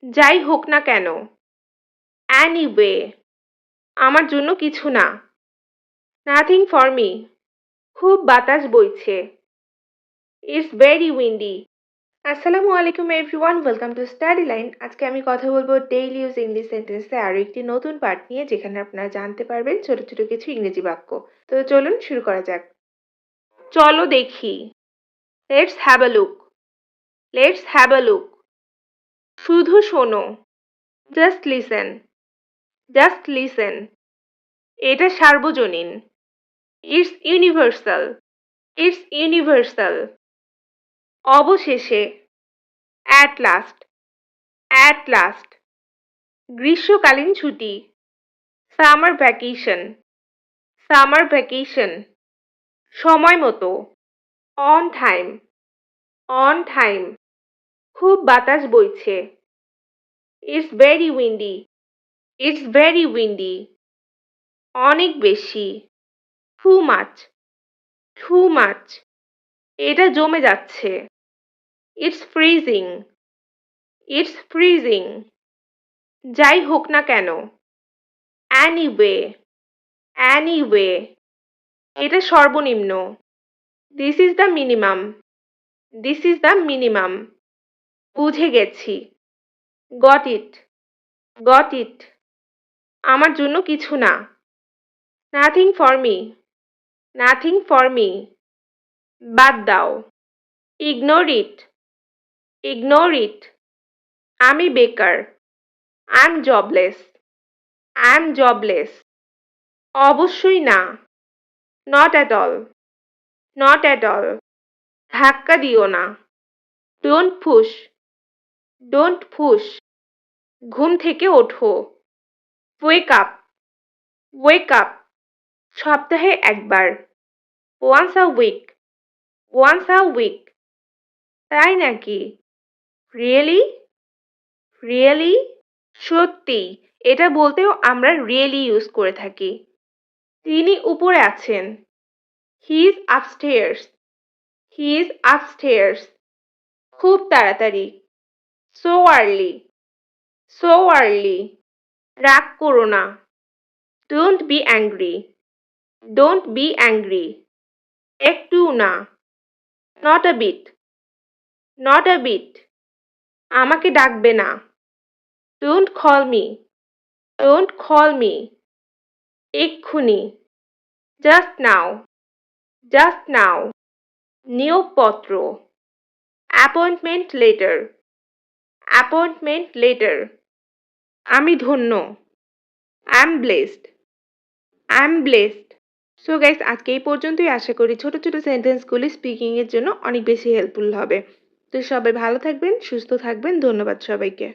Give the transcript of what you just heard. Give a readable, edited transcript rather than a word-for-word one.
যাই হোক না কেন। Anyway, আমার জন্য কিছু না। Nothing for me. খুব বাতাস বইছে। It's very windy. আসসালামু আলাইকুম everyone, welcome to study line. আজকে আমি কথা বলবো ডেইলি ইউজ ইংলিশ সেন্টেন্সে আরও একটি নতুন পার্ট নিয়ে, যেখানে আপনারা জানতে পারবেন ছোট ছোট কিছু ইংরেজি বাক্য। তো চলুন শুরু করা যাক। চলো দেখি। Let's have a look. Let's have a look. শুধু শোনো। Just listen. Just listen. এটা সার্বজনীন। It's universal. It's universal. অবশেষে। At last. At last. গ্রীষ্মকালীন ছুটি। Summer vacation. Summer vacation. সময় মতো। On time. On time. খুব বাতাস বইছে। It's very windy. It's very windy. অনেক বেশি। Too much. Too much. এটা জমে যাচ্ছে। It's freezing. It's freezing. যাই হোক না কেন। অ্যানিওয়ে। অ্যানিওয়ে। এটা সর্বনিম্ন। This is the minimum. This is the minimum. বুঝে গেছি। Got it. Got it. আমার জন্য কিছু না। Nothing for me. Nothing for me. বাদ দাও। Ignore it. Ignore it. আমি বেকার। I am jobless. I am jobless. অবশ্যই না। Not at all. Not at all. ধাক্কা দিও না। Don't push. Don't push. ঘুম থেকে ওঠো। Wake up. Wake up. সপ্তাহে একবার। Once a week. Once a week. তাই নাকি? রিয়েলি? রিয়েলি? সত্যি। এটা বলতেও আমরা রিয়েলি ইউজ করে থাকি। তিনি উপরে আছেন। He is upstairs. He is upstairs. খুব তাড়াতাড়ি। So early. So early. রাগ করো না। Don't be angry. Don't be angry. একটুও না। Not a bit. Not a bit. আমাকে ডাকবে না। Don't call me. Don't call me. এক্ষুনি। Just now. Just now. নিয়োগপত্র। Appointment letter. Appointment letter. আমি ধন্য। I am blessed. I am blessed. So guys, আজকে এই পর্যন্তই। আশা করি ছোট ছোট সেন্টেন্সগুলি স্পিকিংয়ের জন্য অনেক বেশি হেল্পফুল হবে। তো সবাই ভালো থাকবেন, সুস্থ থাকবেন। ধন্যবাদ সবাইকে।